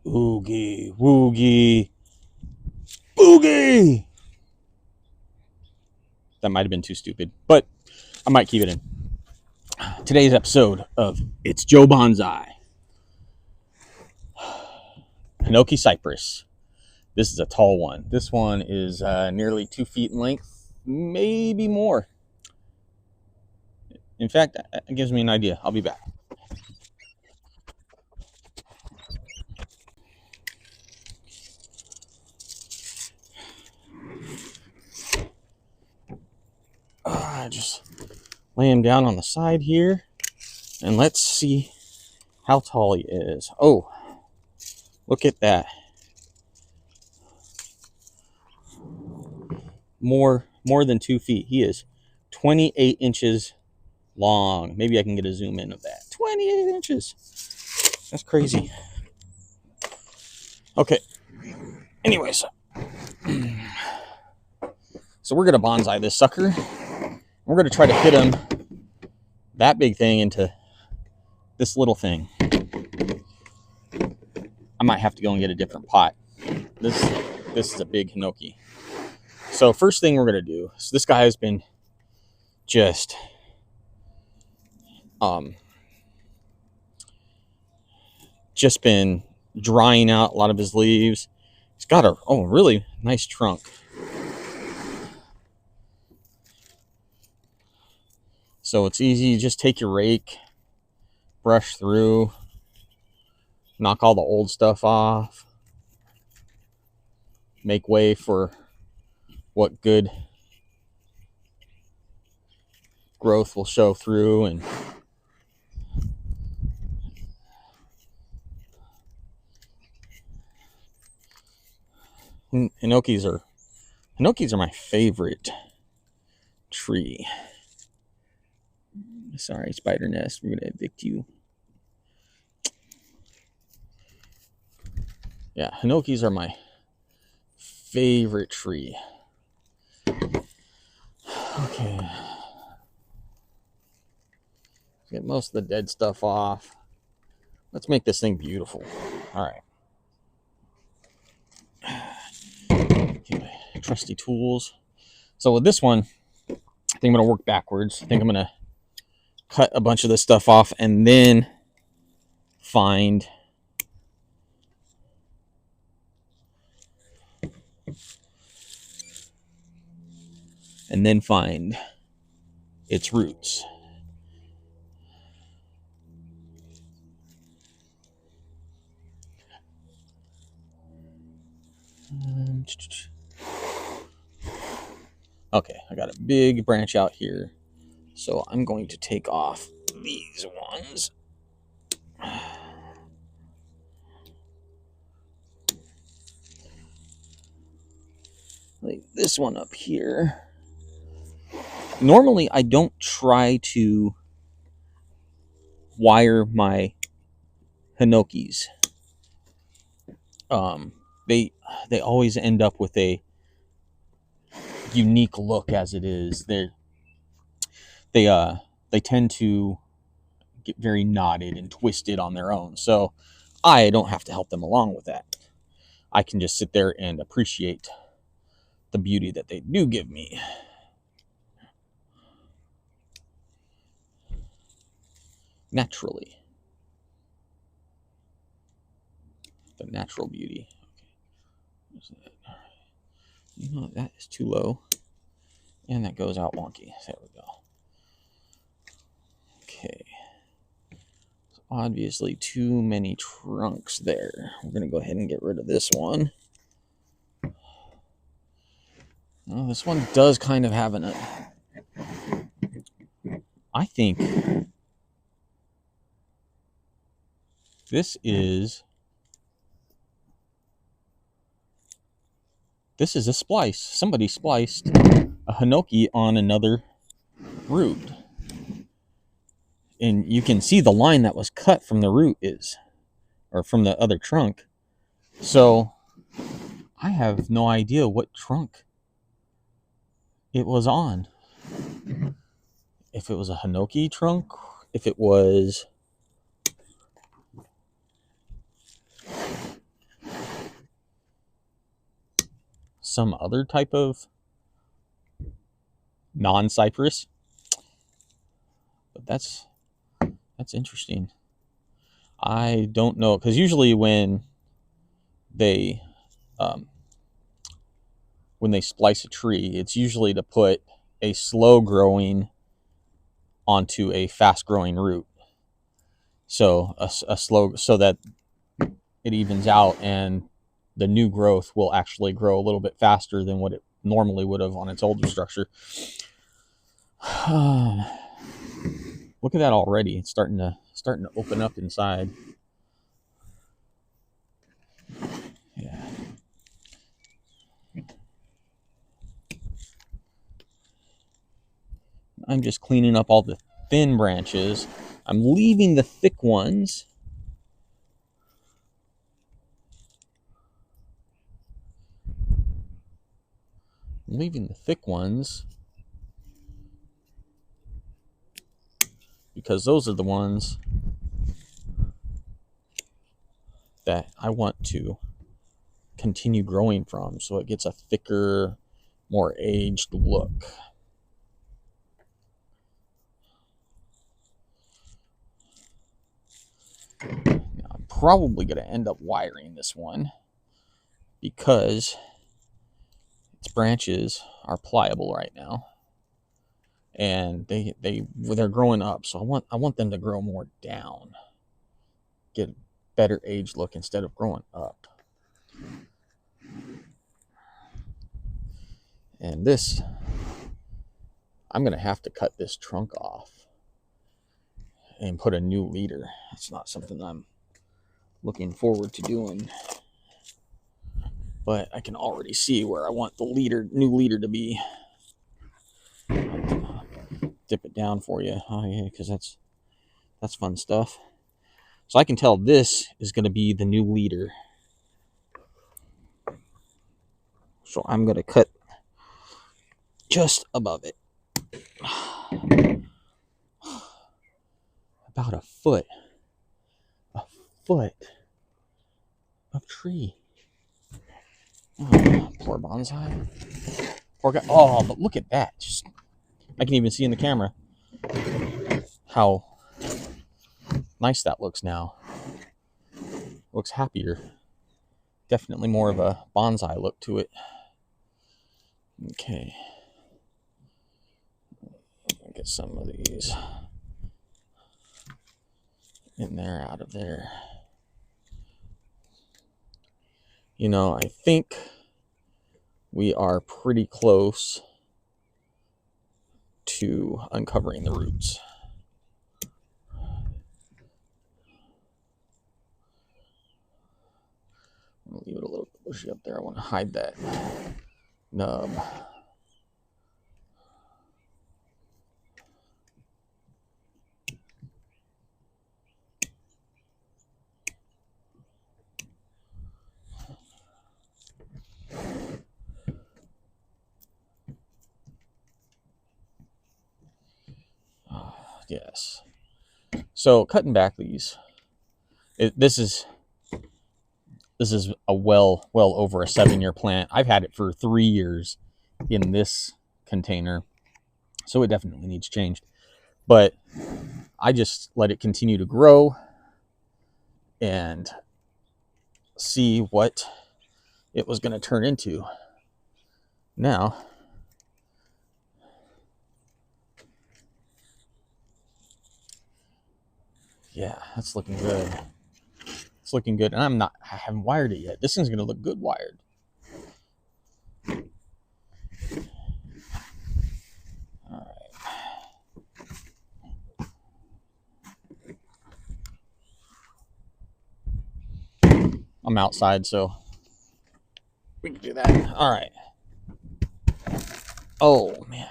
Oogie, woogie, boogie. That might have been too stupid, but I might keep it in. Today's episode of It's Joe Bonsai. Hinoki Cypress. This is a tall one. This one is nearly 2 feet in length, maybe more. In fact, it gives me an idea. I'll be back. Just lay him down on the side here, and let's see how tall he is. Oh, look at that. More than 2 feet. He is 28 inches long. Maybe I can get a zoom in of that. 28 inches. That's crazy. Okay. Anyways. So we're going to bonsai this sucker. We're going to try to fit him, that big thing, into this little thing. I might have to go and get a different pot. This is a big Hinoki. So first thing we're going to do, so this guy has been just been drying out a lot of his leaves. He's got a really nice trunk. So it's easy. You just take your rake, brush through, knock all the old stuff off, make way for what good growth will show through. And Hinokis are my favorite tree. Sorry, spider nest. We're gonna evict you. Yeah, Hinokis are my favorite tree. Okay. Get most of the dead stuff off. Let's make this thing beautiful. All right. Okay, trusty tools. So with this one, I think I'm gonna work backwards. I think I'm gonna cut a bunch of this stuff off and then find its roots. Okay, I got a big branch out here, so I'm going to take off these ones. Like this one up here. Normally, I don't try to wire my Hinokis. They always end up with a unique look as it is. They tend to get very knotted and twisted on their own. So I don't have to help them along with that. I can just sit there and appreciate the beauty that they do give me. Naturally. The natural beauty. Okay. You know, that is too low. And that goes out wonky. There we go. Okay. So obviously too many trunks there. We're going to go ahead and get rid of this one. Well, this one does kind of have I think this is a splice. Somebody spliced a Hinoki on another root. And you can see the line that was cut from the root or from the other trunk. So I have no idea what trunk it was on. If it was a Hinoki trunk, if it was some other type of non-cypress. But that's interesting. I don't know, because usually when they splice a tree, it's usually to put a slow growing onto a fast growing root. So a slow, so that it evens out and the new growth will actually grow a little bit faster than what it normally would have on its older structure. Look at that already. It's starting to open up inside. Yeah. I'm just cleaning up all the thin branches. I'm leaving the thick ones. Because those are the ones that I want to continue growing from, so it gets a thicker, more aged look. Now, I'm probably going to end up wiring this one because its branches are pliable right now, and they're growing up. So I want them to grow more down, get a better aged look instead of growing up. And this, I'm going to have to cut this trunk off and put a new leader. It's not something I'm looking forward to doing, but I can already see where I want the new leader to be. Dip it down for you. Oh yeah, because that's fun stuff. So I can tell this is going to be the new leader. So I'm going to cut just above it. About a foot of tree. Oh, poor bonsai. Poor guy. Oh, but look at that. I can even see in the camera how nice that looks now. Looks happier. Definitely more of a bonsai look to it. Okay. Get some of these in there, out of there. You know, I think we are pretty close to uncovering the roots. I'm going to leave it a little bit bushy up there. I want to hide that nub. Yes. So cutting back these, this is a well over a 7-year plant. I've had it for 3 years in this container, so it definitely needs changed. But I just let it continue to grow and see what it was going to turn into. Now, yeah, that's looking good. It's looking good, and I haven't wired it yet. This thing's going to look good wired. All right. I'm outside, so we can do that. All right. Oh, man.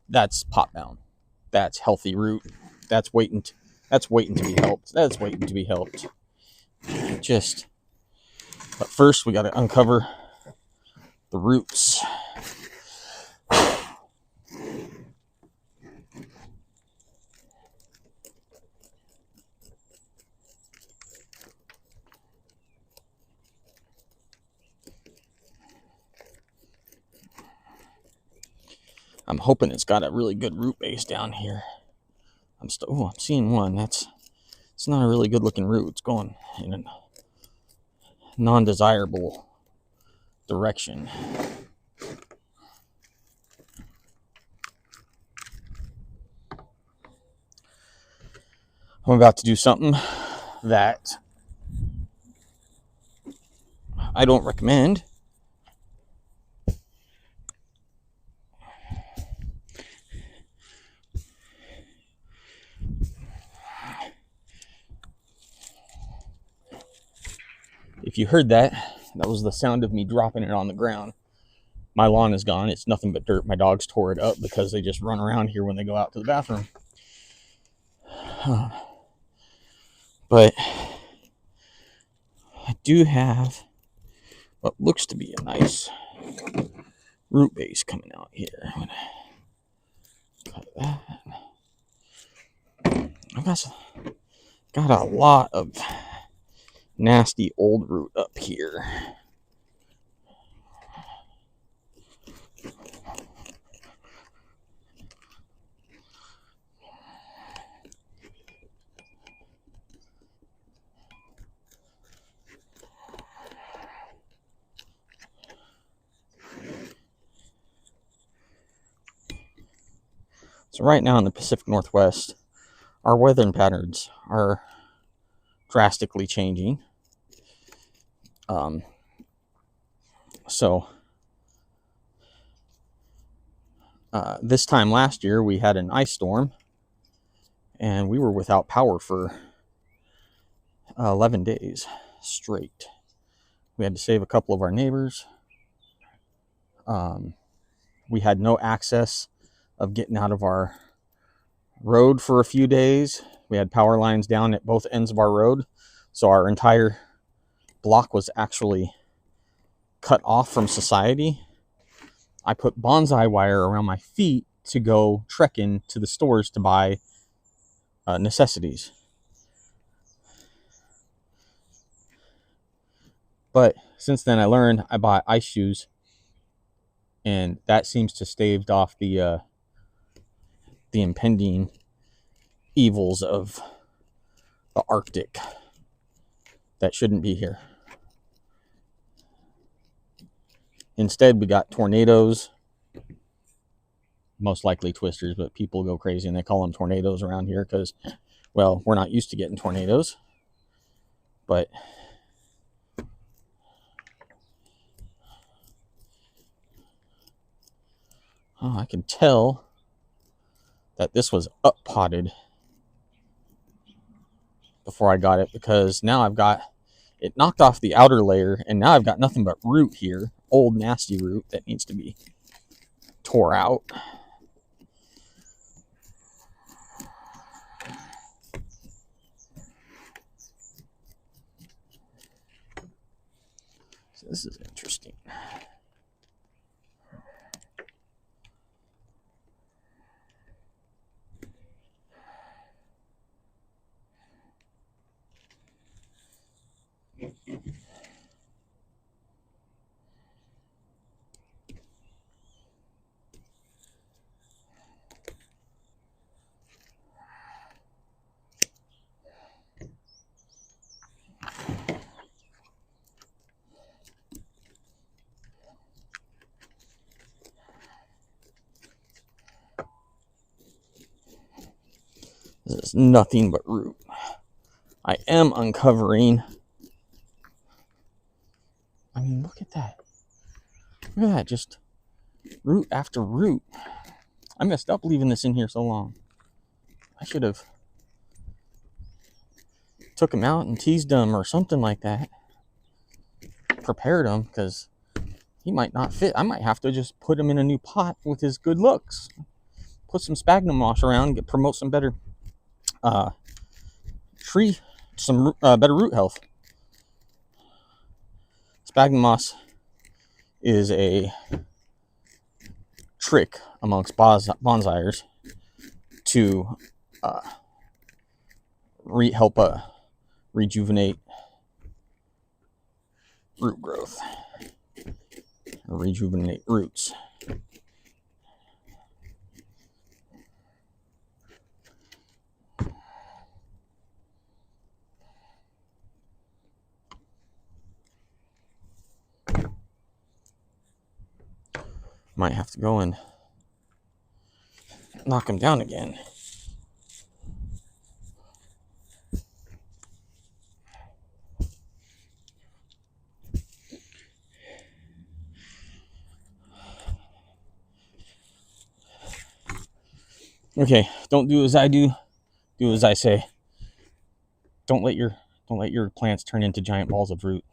That's pot bound. That's healthy root. That's waiting to be helped. That's waiting to be helped. But first we got to uncover the roots. I'm hoping it's got a really good root base down here. I'm seeing one. It's not a really good looking root. It's going in a non-desirable direction. I'm about to do something that I don't recommend. If you heard that, that was the sound of me dropping it on the ground. My lawn is gone. It's nothing but dirt. My dogs tore it up because they just run around here when they go out to the bathroom. But I do have what looks to be a nice root base coming out here. I'm gonna cut that. I've got a lot of nasty old root up here. So right now in the Pacific Northwest, our weather patterns are drastically changing. This time last year, we had an ice storm, and we were without power for 11 days straight. We had to save a couple of our neighbors. We had no access of getting out of our road for a few days. We had power lines down at both ends of our road, so our entire block was actually cut off from society. I put bonsai wire around my feet to go trekking to the stores to buy necessities. But since then I learned I bought ice shoes, and that seems to stave off the impending evils of the Arctic that shouldn't be here. Instead, we got tornadoes, most likely twisters, but people go crazy and they call them tornadoes around here because, well, we're not used to getting tornadoes. But I can tell that this was up potted before I got it, because now I've got it knocked off the outer layer, and now I've got nothing but root here, old nasty root that needs to be tore out. So this is interesting. This is nothing but root. I am uncovering. I mean, look at that. Look at that, just root after root. I messed up leaving this in here so long. I should have took them out and teased them or something like that. Prepared him, because he might not fit. I might have to just put him in a new pot with his good looks. Put some sphagnum moss around, promote some better better root health. Sphagnum moss is a trick amongst bonsaiers to help rejuvenate root growth, or rejuvenate roots. Might have to go and knock him down again. Okay, don't do as I do. Do as I say. Don't let your plants turn into giant balls of root.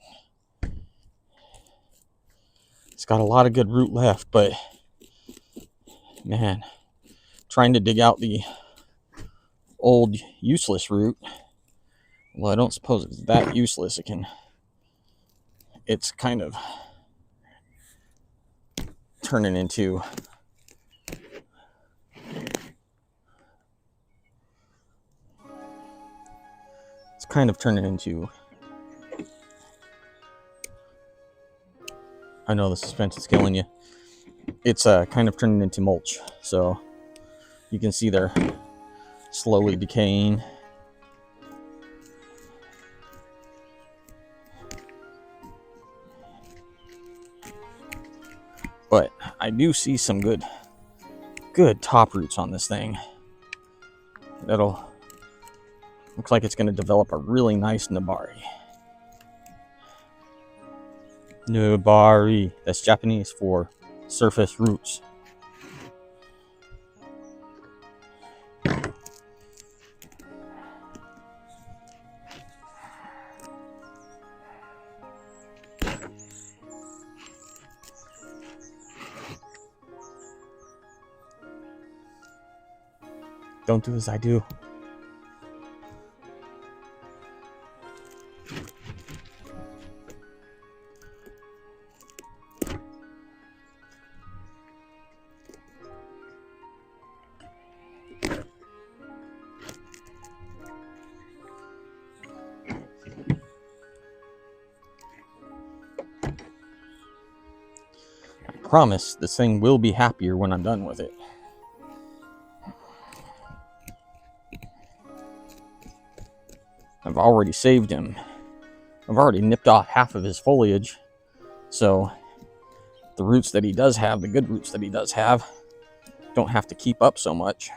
It's got a lot of good root left, but man, trying to dig out the old useless root. Well, I don't suppose it's that useless. It's kind of turning into I know the suspense is killing you. It's kind of turning into mulch. So you can see they're slowly decaying. But I do see some good top roots on this thing. That'll looks like it's going to develop a really nice nabari. Nabari. That's Japanese for surface roots. Don't do as I do. I promise this thing will be happier when I'm done with it. I've already saved him. I've already nipped off half of his foliage. So the roots that he does have, the good roots that he does have, don't have to keep up so much.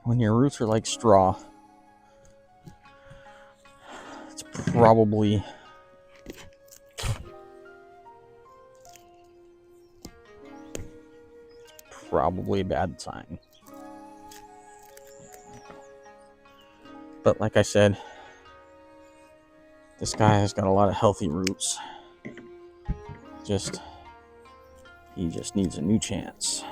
When your roots are like straw, it's probably a bad sign. But like I said, this guy has got a lot of healthy roots. He just needs a new chance.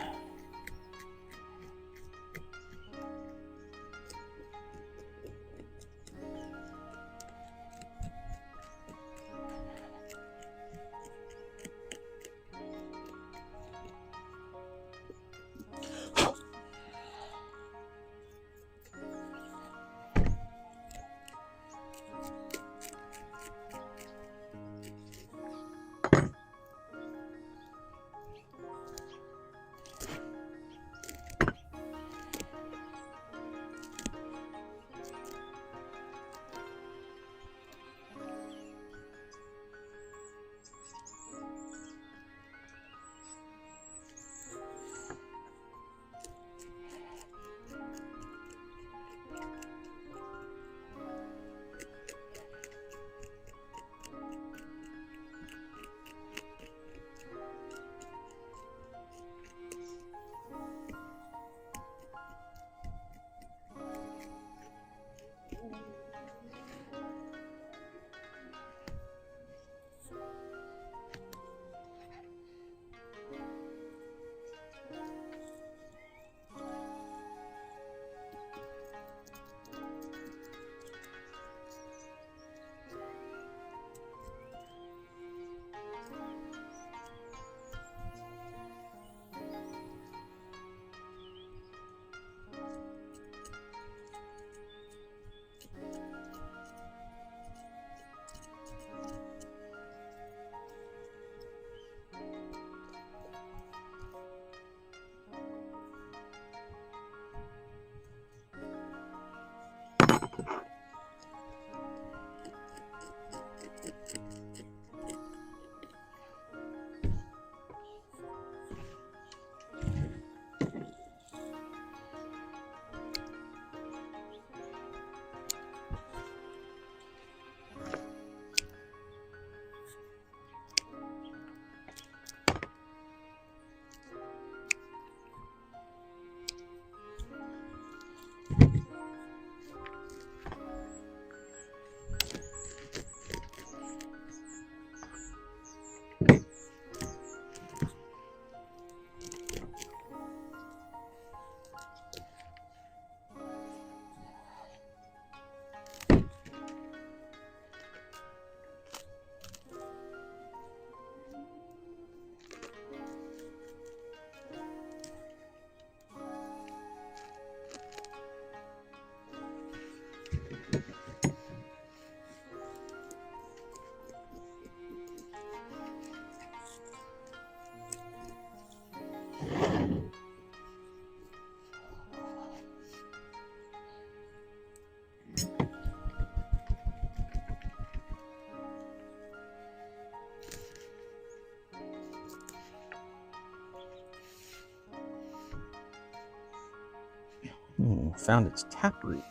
Found its taproot,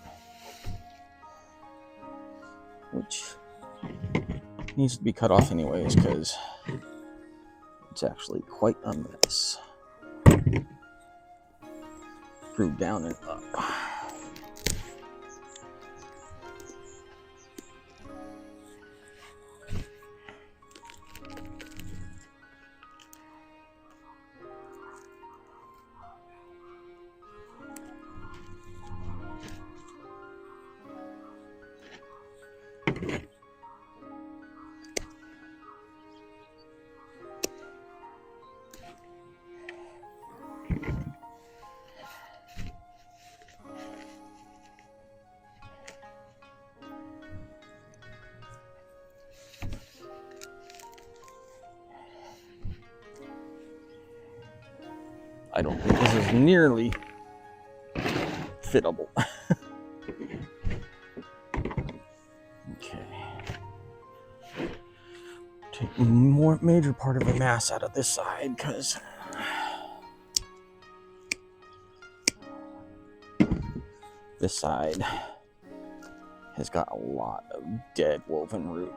which needs to be cut off anyways because it's actually quite a mess. Grew down and up. I don't think this is nearly fittable. Okay. Take more major part of the mass out of this side because this side has got a lot of dead woven root.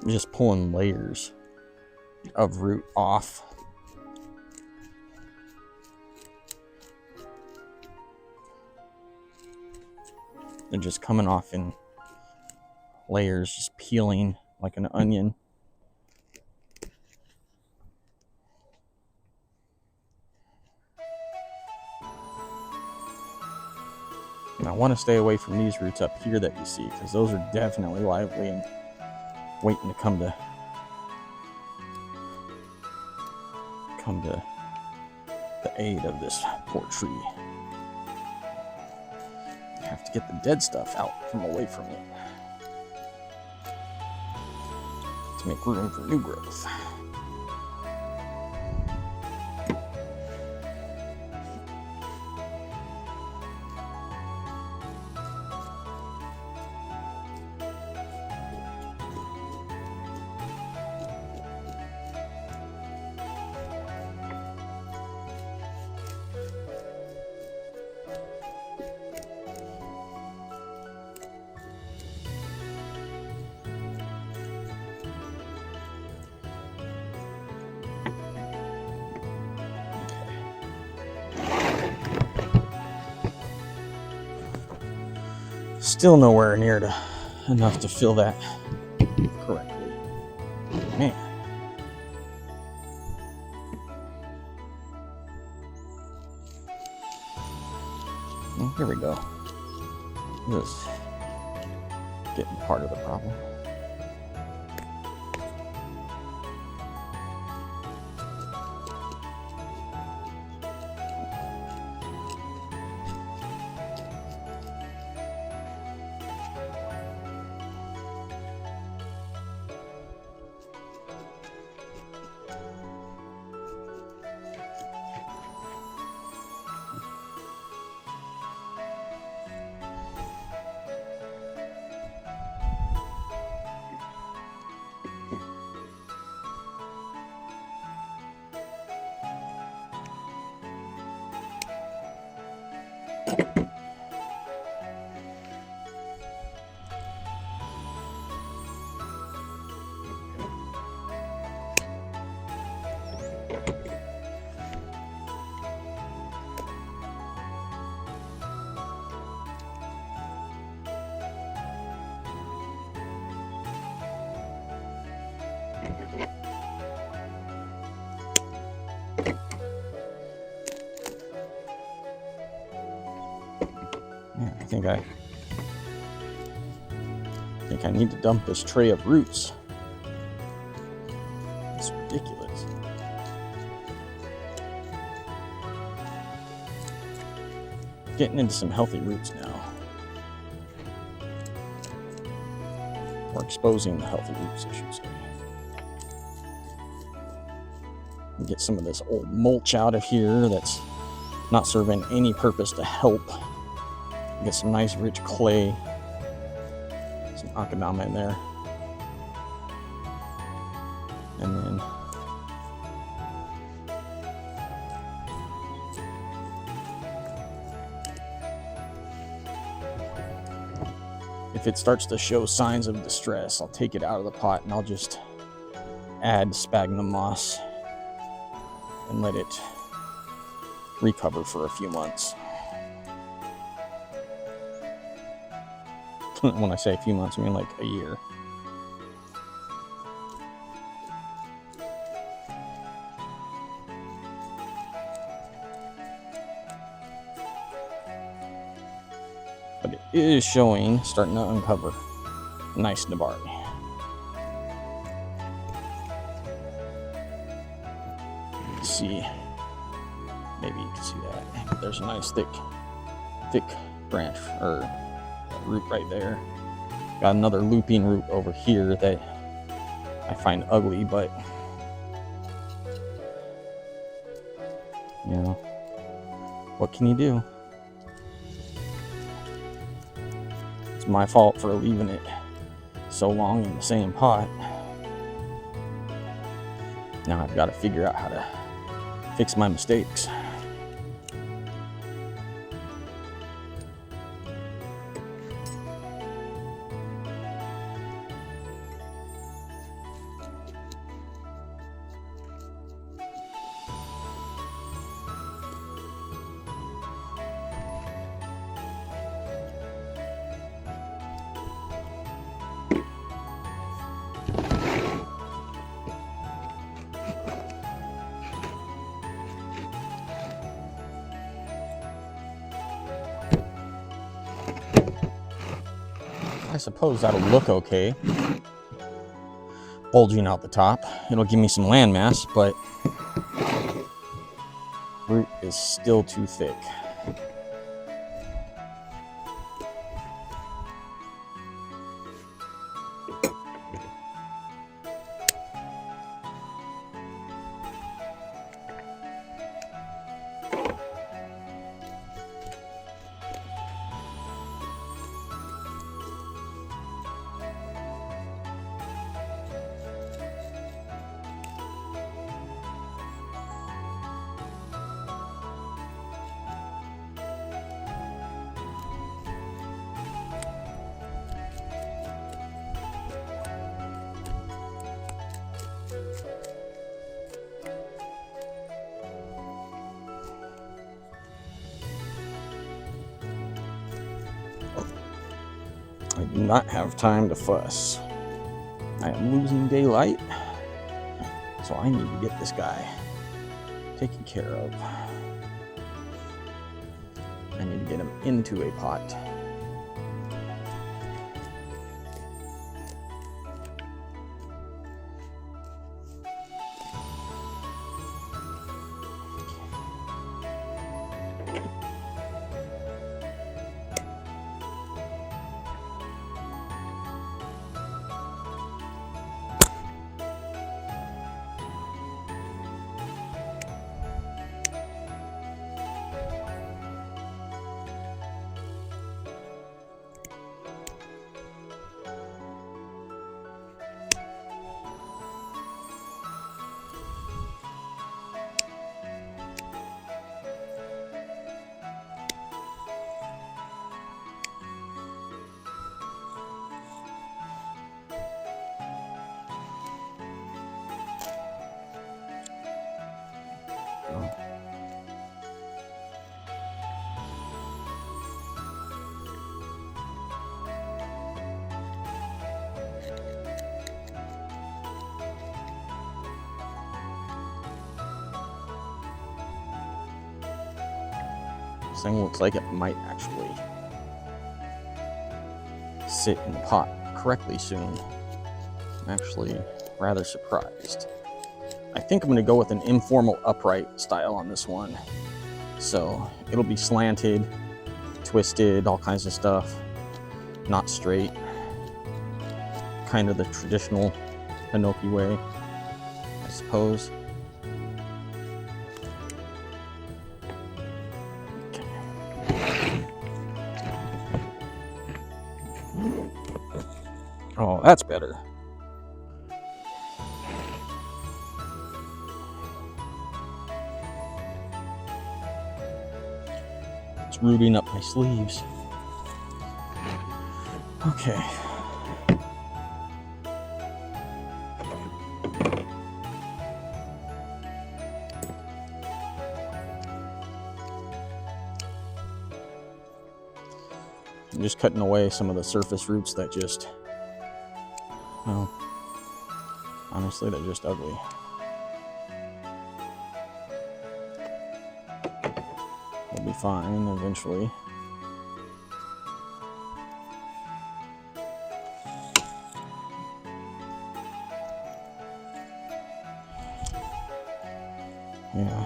I'm just pulling layers of root off. They're just coming off in layers, just peeling like an onion. And I want to stay away from these roots up here that you see, because those are definitely lively and waiting to come to the aid of this poor tree. You have to get the dead stuff out from away from it to make room for new growth. Still nowhere near enough to fill that correctly. Man. Well, here we go. This is getting part of the problem. Yeah, I think I need to dump this tray of roots. It's ridiculous. Getting into some healthy roots now. Or exposing the healthy roots, I should say. Get some of this old mulch out of here that's not serving any purpose to help. Get some nice rich clay, some akadama in there, and then if it starts to show signs of distress, I'll take it out of the pot and I'll just add sphagnum moss and let it recover for a few months. When I say a few months, I mean like a year. But it is showing, starting to uncover nice nabari. You can see, maybe you can see that. There's a nice thick branch or root right there. Got another looping root over here that I find ugly, but you know, what can you do? It's my fault for leaving it so long in the same pot. Now I've got to figure out how to fix my mistakes. I suppose that'll look okay. Bulging out the top. It'll give me some land mass, but root is still too thick. I do not have time to fuss. I am losing daylight, so I need to get this guy taken care of. I need to get him into a pot. This thing looks like it might actually sit in the pot correctly soon. I'm actually rather surprised. I think I'm going to go with an informal upright style on this one. So it'll be slanted, twisted, all kinds of stuff. Not straight. Kind of the traditional Hinoki way, I suppose. Oh, that's better. It's rooting up my sleeves. Okay. I'm just cutting away some of the surface roots that just, well, honestly, they're just ugly. We'll be fine eventually. Yeah,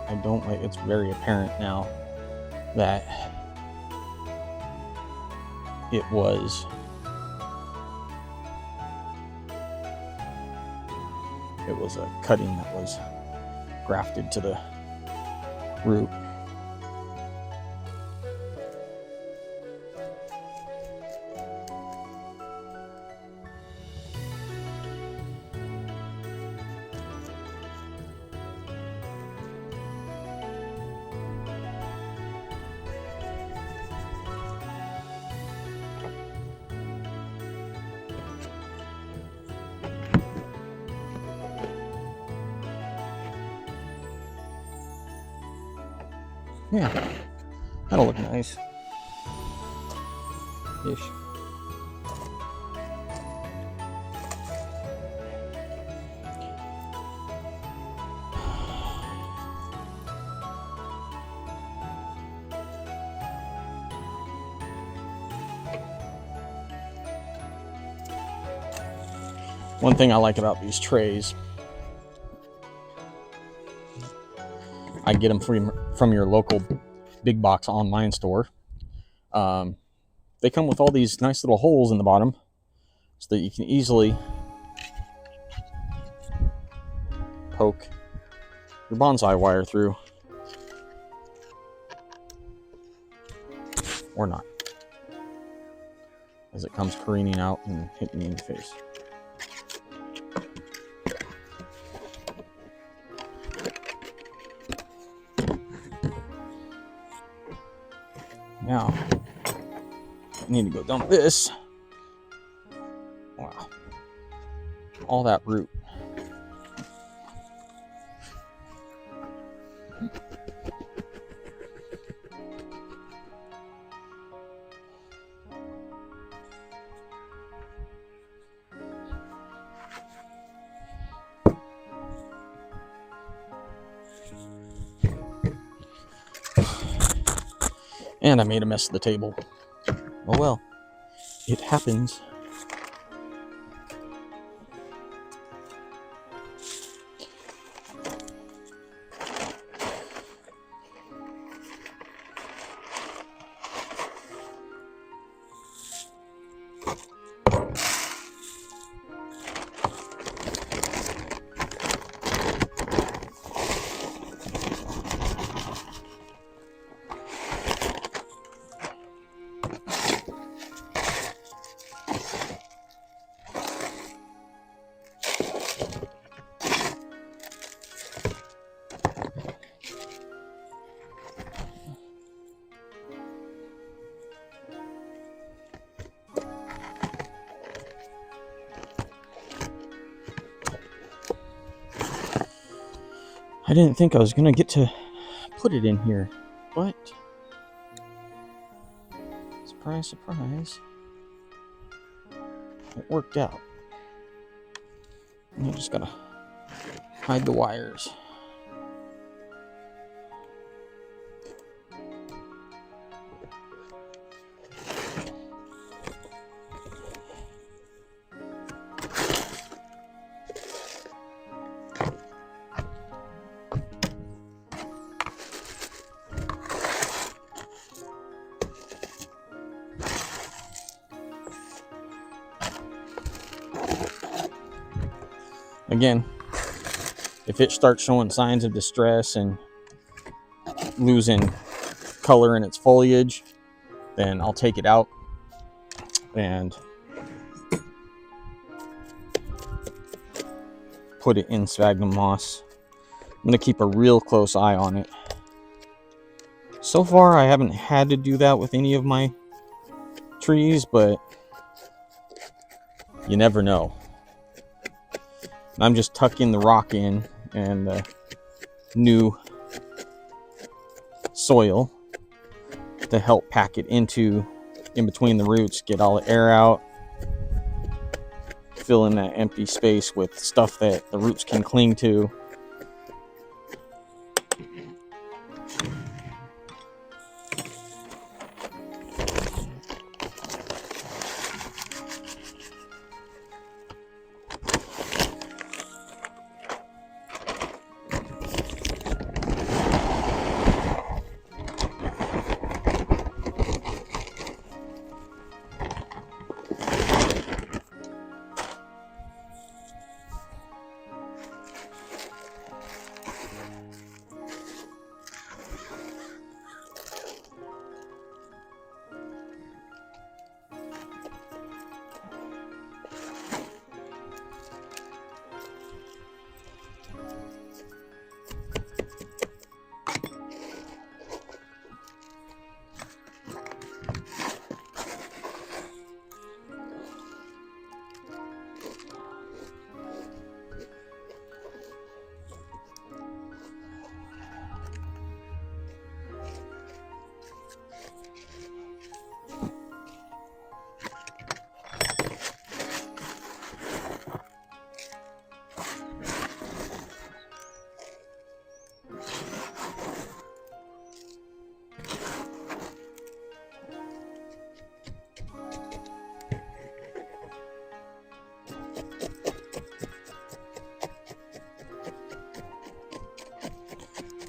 I don't like, it's very apparent now that it was a cutting that was grafted to the root. Yeah, that'll look nice. Ish. One thing I like about these trays, I get them from your local big box online store. They come with all these nice little holes in the bottom so that you can easily poke your bonsai wire through. Or not, as it comes careening out and hitting me in the face. Now, I need to go dump this. Wow. All that root. And I made a mess of the table. Oh well, it happens. I didn't think I was going to get to put it in here, but surprise, surprise, it worked out. You just gotta hide the wires. Again, if it starts showing signs of distress and losing color in its foliage, then I'll take it out and put it in sphagnum moss. I'm going to keep a real close eye on it. So far, I haven't had to do that with any of my trees, but you never know. I'm just tucking the rock in and the new soil to help pack it in between the roots, get all the air out, fill in that empty space with stuff that the roots can cling to.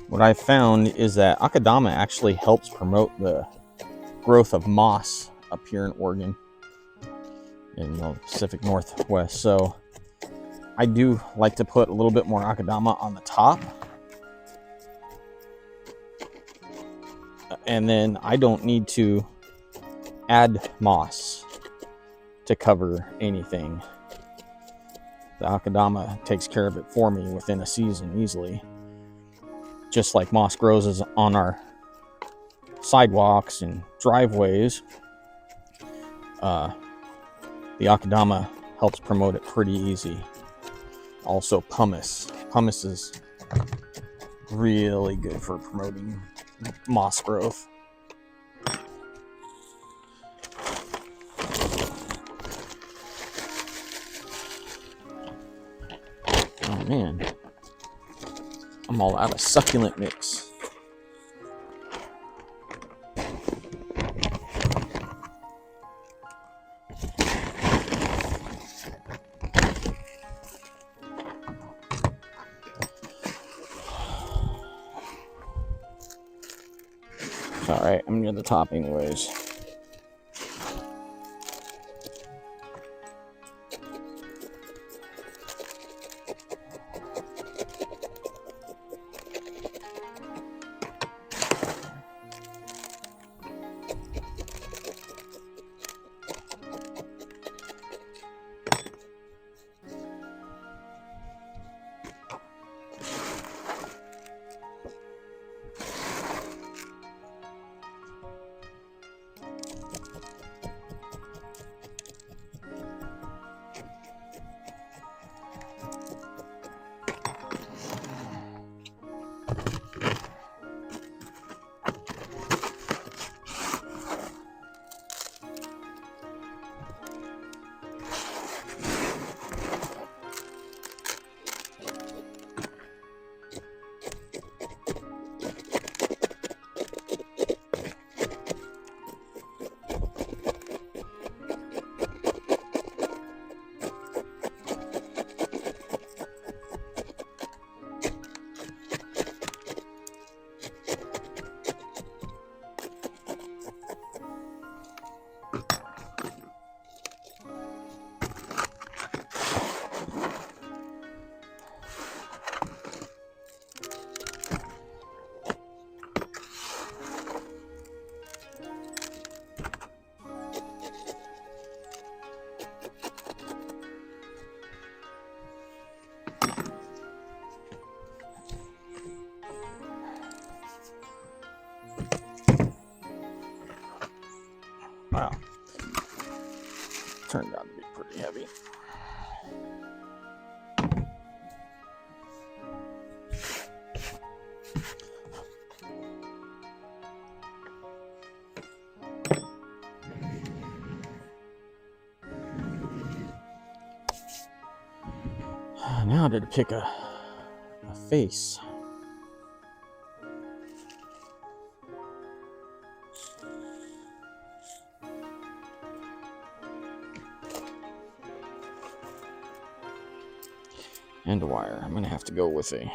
what I found is that Akadama actually helps promote the growth of moss up here in Oregon, in the Pacific Northwest. So I do like to put a little bit more Akadama on the top. And then I don't need to add moss to cover anything. The Akadama takes care of it for me within a season easily. Just like moss grows on our sidewalks and driveways, the Akadama helps promote it pretty easy. Also pumice. Pumice is really good for promoting moss growth. Oh man, I'm all out of succulent mix. Alright, I'm near the top anyways. Wow, turned out to be pretty heavy. Now to pick a face. And a wire. I'm gonna have to go with a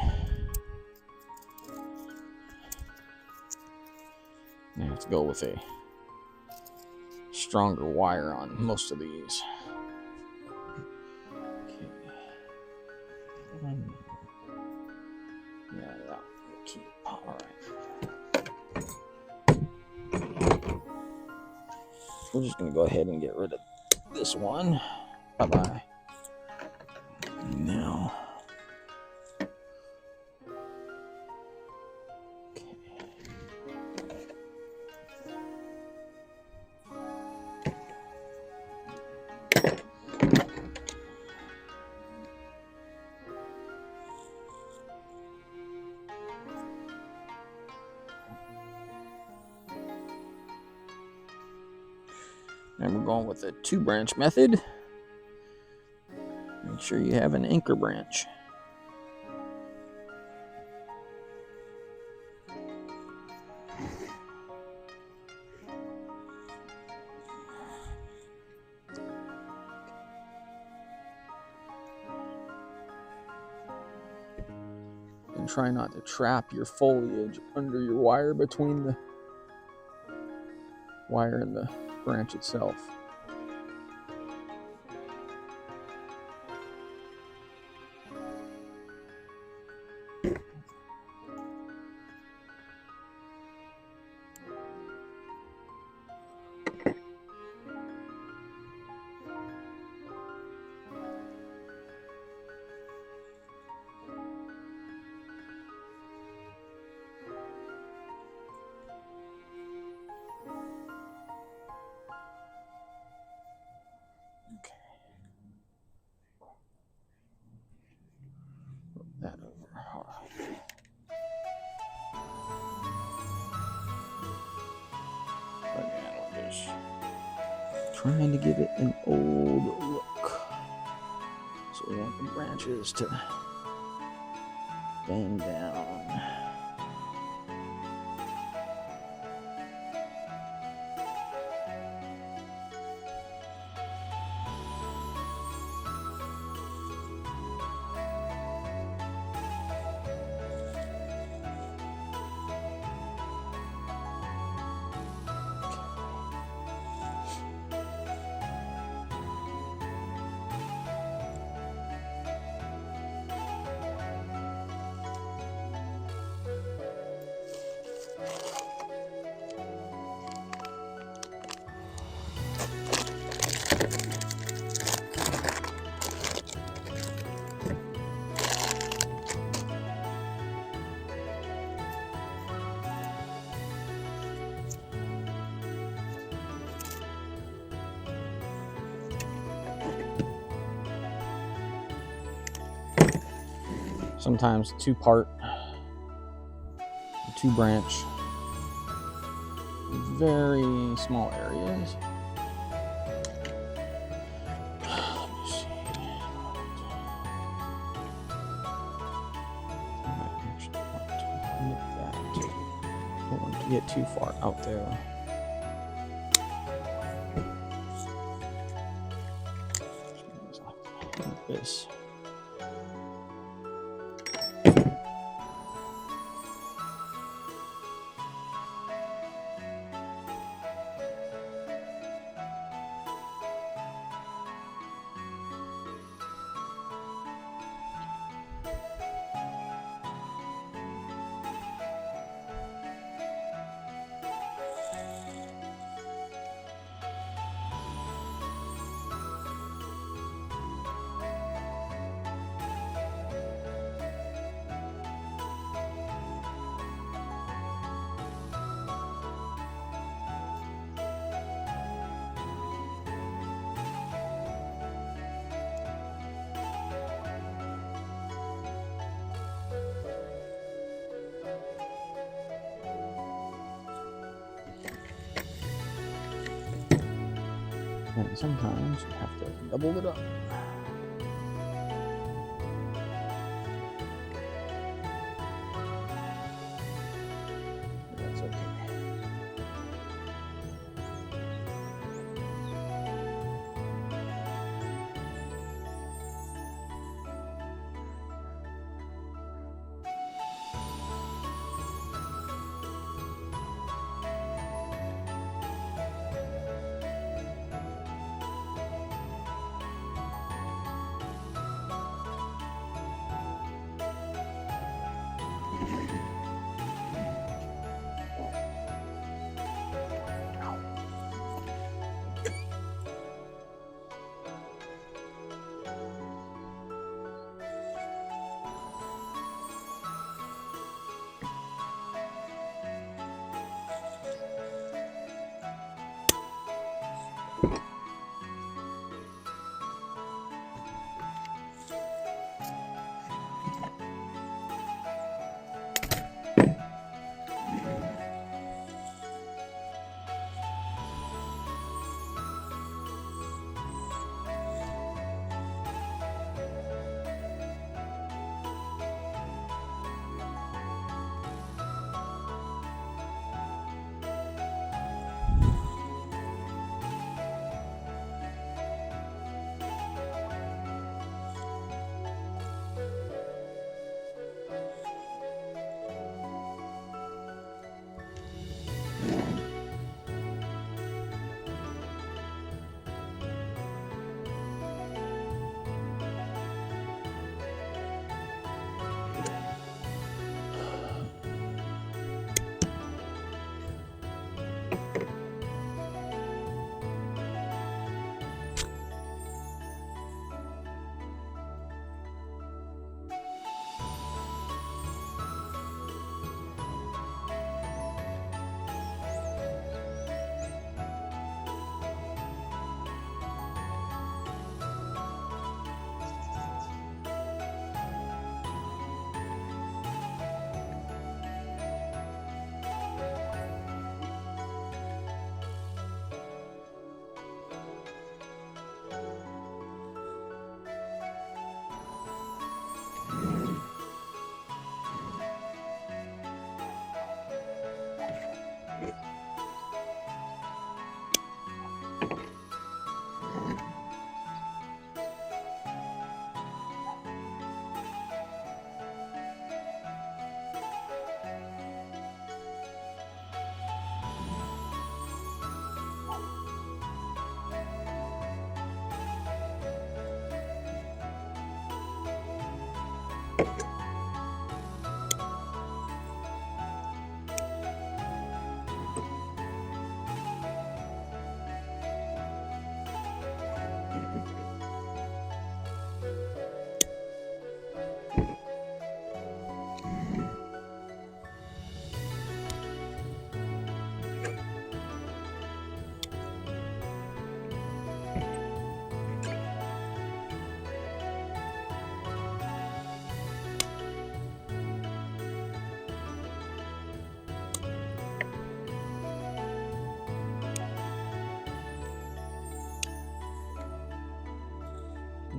stronger wire on most of these. Okay. Yeah, that will keep. All right. We're just gonna go ahead and get rid of this one. Bye bye. Now. And we're going with a 2-branch method. Make sure you have an anchor branch. And try not to trap your foliage under your wire between the wire and the branch itself. That over. Again, I'm just trying to give it an old look. So we want the branches to bend down. Sometimes two branch, very small areas. Let me see. Don't want to get too far out there. Like this. And sometimes you have to double it up. That's okay.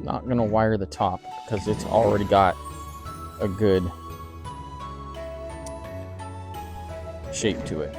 not going to wire the top because it's already got a good shape to it.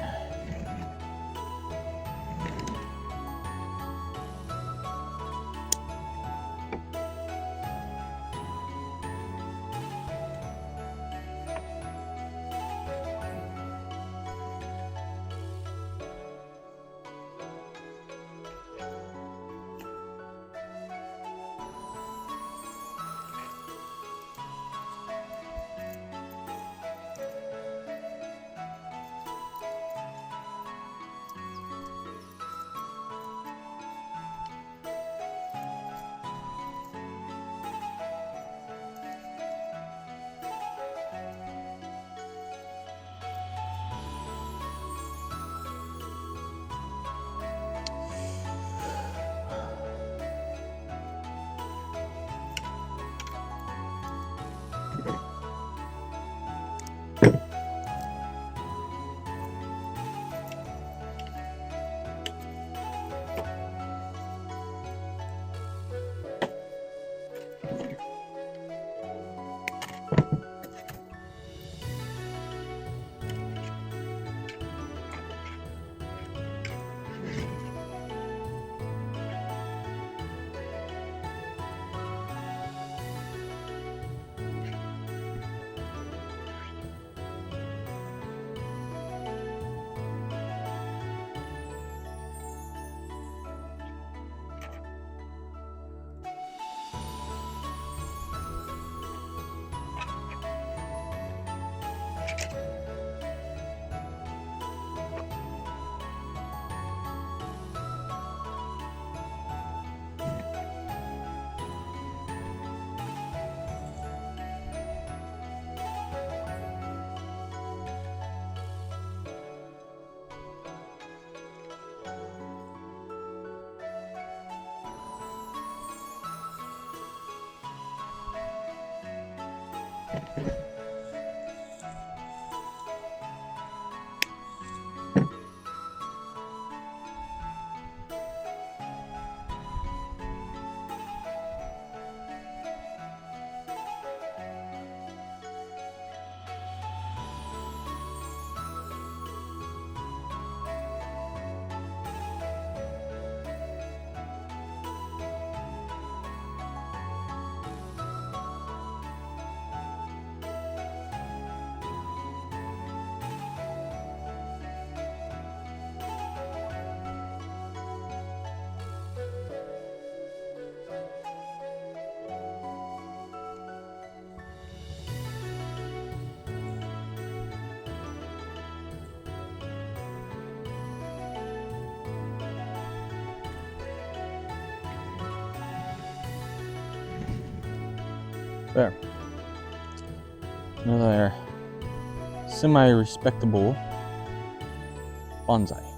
There. Another semi-respectable bonsai.